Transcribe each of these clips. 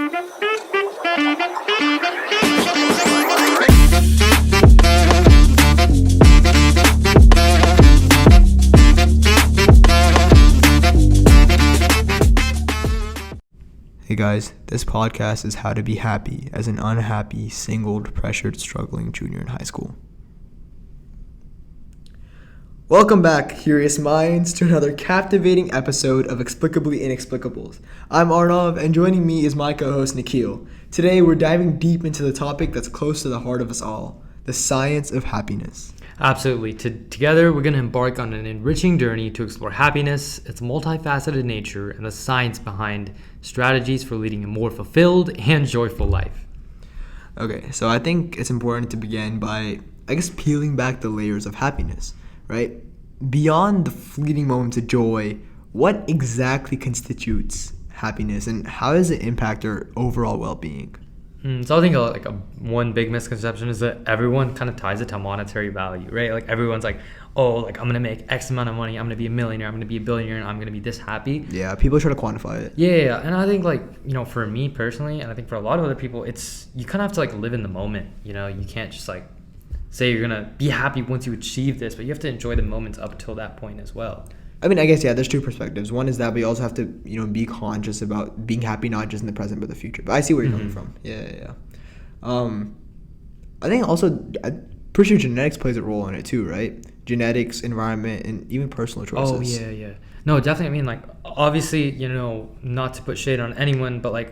Hey guys, this podcast is how to be happy as an unhappy, singled, pressured, struggling junior in high school. Welcome back, curious minds, to another captivating episode of Explicably Inexplicables. I'm Arnav, and joining me is my co-host Nikhil. Today, we're diving deep into the topic that's close to the heart of us all, the science of happiness. Absolutely. Together, we're going to embark on an enriching journey to explore happiness, its multifaceted nature, and the science behind strategies for leading a more fulfilled and joyful life. Okay, so I think it's important to begin by, peeling back the layers of happiness, right? Beyond the fleeting moments of joy, what exactly constitutes happiness, and how does it impact our overall well-being? So I think one big misconception is that everyone kind of ties it to monetary value, right? Like everyone's like, oh, like I'm going to make X amount of money, I'm going to be a millionaire, I'm going to be a billionaire, and I'm going to be this happy. Yeah, people try to quantify it. Yeah. And I think for me personally, and I think for a lot of other people, you kind of have to live in the moment, you can't just say you're going to be happy once you achieve this, but you have to enjoy the moments up until that point as well. There's two perspectives. One is that we also have to, be conscious about being happy, not just in the present, but the future. But I see where you're coming from. Yeah. I think also, I'm pretty sure genetics plays a role in it too, right? Genetics, environment, and even personal choices. Oh, yeah. No, definitely. Obviously, not to put shade on anyone, but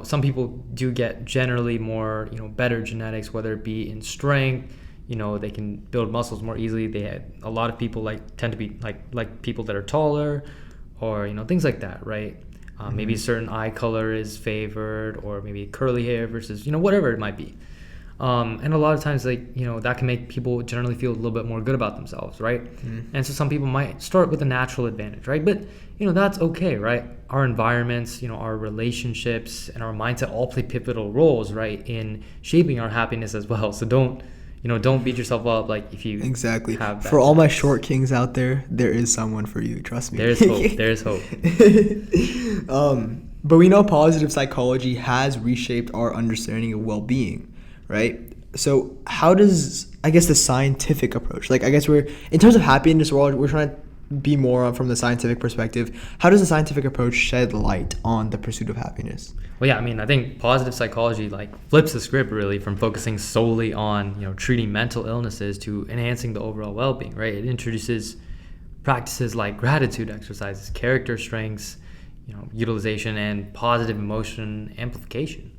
some people do get generally more, better genetics, whether it be in strength. They can build muscles more easily. A lot of people tend to be like people that are taller, or things like that, right? Maybe a certain eye color is favored, or maybe curly hair versus whatever it might be. And a lot of times that can make people generally feel a little bit more good about themselves, right? And so some people might start with a natural advantage, right? But that's okay, right? Our environments, our relationships, and our mindset all play pivotal roles, right, in shaping our happiness as well. So don't beat yourself up if you exactly have that for all my short kings out there is someone for you, trust me. There's hope. But we know positive psychology has reshaped our understanding of well-being, right? So how does the scientific approach, we're in terms of happiness, we're trying to be more from the scientific perspective. How does the scientific approach shed light on the pursuit of happiness? Well, yeah, I think positive psychology flips the script really from focusing solely on treating mental illnesses to enhancing the overall well-being, right? It introduces practices like gratitude exercises, character strengths, utilization, and positive emotion amplification.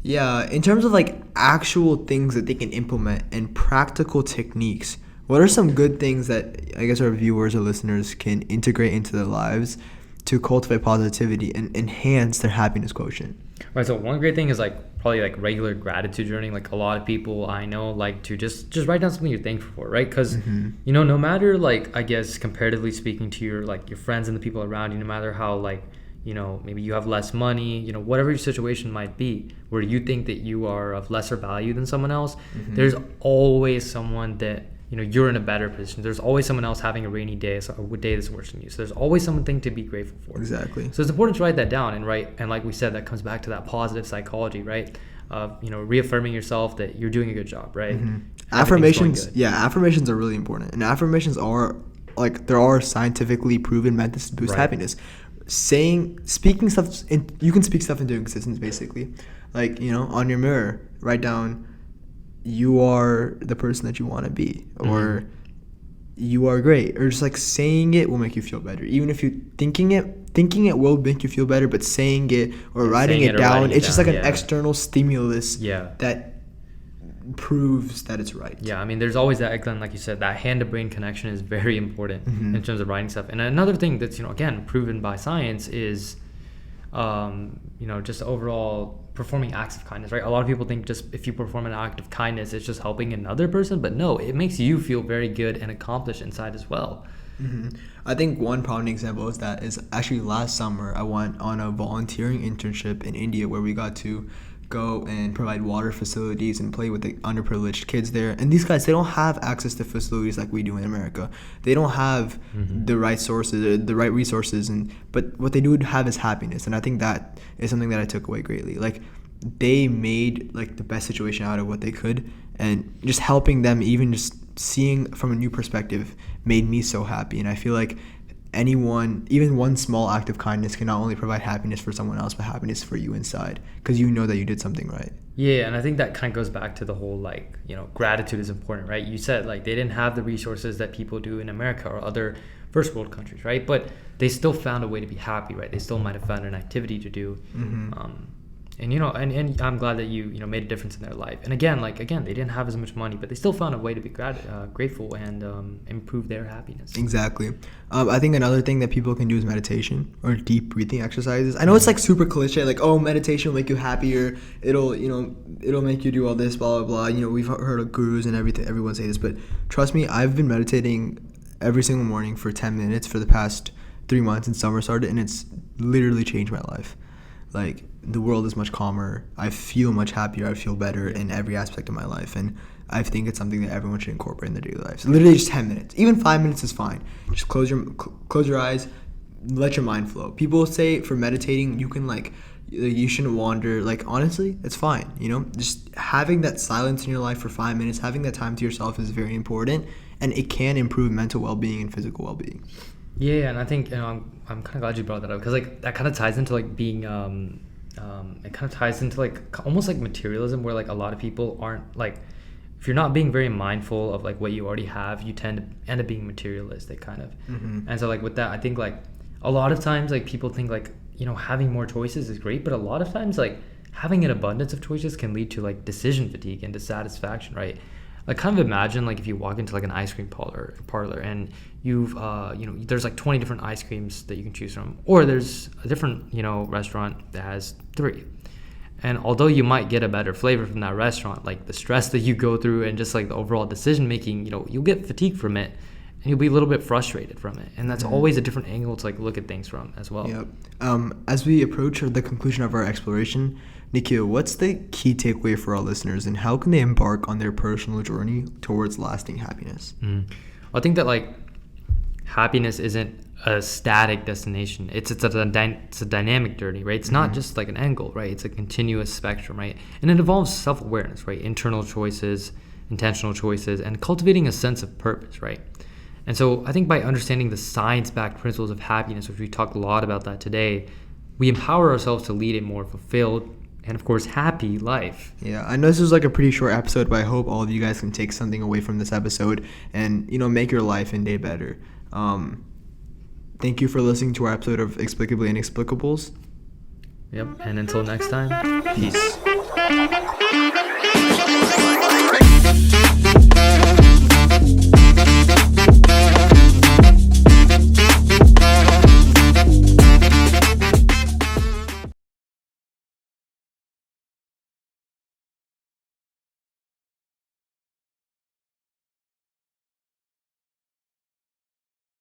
Yeah, in terms of actual things that they can implement and practical techniques, what are some good things that our viewers or listeners can integrate into their lives to cultivate positivity and enhance their happiness quotient? Right, so one great thing is probably regular gratitude journaling. A lot of people I know like to just write down something you're thankful for, right? Because no matter comparatively speaking to your your friends and the people around you, no matter how maybe you have less money, whatever your situation might be, where you think that you are of lesser value than someone else, there's always someone that you're in a better position. There's always someone else having a rainy day, a day that's worse than you. So there's always something to be grateful for. Exactly. So it's important to write that down and like we said, that comes back to that positive psychology, right? Of reaffirming yourself that you're doing a good job, right? Affirmations are really important, and affirmations are there are scientifically proven methods to boost happiness. Speaking stuff, you can speak stuff into existence basically. On your mirror, write down, you are the person that you want to be, or you are great, or just saying it will make you feel better. Even if you thinking it will make you feel better, but saying it or writing it down, it's just an external stimulus that proves that it's right. Yeah, there's always that, like you said, that hand-to-brain connection is very important in terms of writing stuff. And another thing that's again proven by science is just overall performing acts of kindness, right? A lot of people think just if you perform an act of kindness, it's just helping another person, but no, it makes you feel very good and accomplished inside as well. I think one prominent example is actually last summer I went on a volunteering internship in India where we got to go and provide water facilities and play with the underprivileged kids there. And these guys, they don't have access to facilities like we do in America. They don't have the right sources, the right resources, but what they do have is happiness. And I think that is something that I took away greatly. Like, they made like the best situation out of what they could, and just helping them, even just seeing from a new perspective, made me so happy. And I feel like anyone, even one small act of kindness can not only provide happiness for someone else, but happiness for you inside, because you know that you did something right. Yeah, and I think that kind of goes back to the whole, like, you know, gratitude is important, right? You said, like, they didn't have the resources that people do in America or other first world countries, right? But they still found a way to be happy, right? They still might have found an activity to do. And, you know, and I'm glad that you made a difference in their life. And again, they didn't have as much money, but they still found a way to be grateful and improve their happiness. Exactly. I think another thing that people can do is meditation or deep breathing exercises. I know it's like super cliche, like, oh, meditation will make you happier. It'll make you do all this, blah, blah, blah. You know, we've heard of gurus and everyone say this, but trust me, I've been meditating every single morning for 10 minutes for the past 3 months since summer started, and it's literally changed my life. Like, the world is much calmer. I feel much happier. I feel better in every aspect of my life. And I think it's something that everyone should incorporate in their daily lives. Literally just 10 minutes. Even 5 minutes is fine. Just close your eyes. Let your mind flow. People say for meditating, you shouldn't wander. Like, honestly, it's fine. You know, just having that silence in your life for 5 minutes, having that time to yourself is very important. And it can improve mental well-being and physical well-being. Yeah, and I think, you know, I'm kind of glad you brought that up, because like that kind of ties into like being it kind of ties into like almost like materialism, where like a lot of people aren't, like, if you're not being very mindful of like what you already have, you tend to end up being materialistic kind of. And so like with that, I think like a lot of times like people think like, you know, having more choices is great, but a lot of times like having an abundance of choices can lead to like decision fatigue and dissatisfaction, right? Like, kind of imagine like if you walk into like an ice cream parlor and you've there's like 20 different ice creams that you can choose from, or there's a different, you know, restaurant that has 3, and although you might get a better flavor from that restaurant, like the stress that you go through and just like the overall decision making, you know, you'll get fatigued from it and you'll be a little bit frustrated from it, and that's always a different angle to like look at things from as well. Yep. As we approach the conclusion of our exploration, Nikhil, what's the key takeaway for our listeners, and how can they embark on their personal journey towards lasting happiness? I think that like happiness isn't a static destination. It's a dynamic journey, right? It's not just like an end goal, right? It's a continuous spectrum, right? And it involves self-awareness, right? Internal choices, intentional choices, and cultivating a sense of purpose, right? And so I think by understanding the science-backed principles of happiness, which we talked a lot about that today, we empower ourselves to lead a more fulfilled and, of course, happy life. Yeah, I know this is like a pretty short episode, but I hope all of you guys can take something away from this episode and, you know, make your life and day better. Thank you for listening to our episode of Explicably Inexplicables. Yep, and until next time, peace.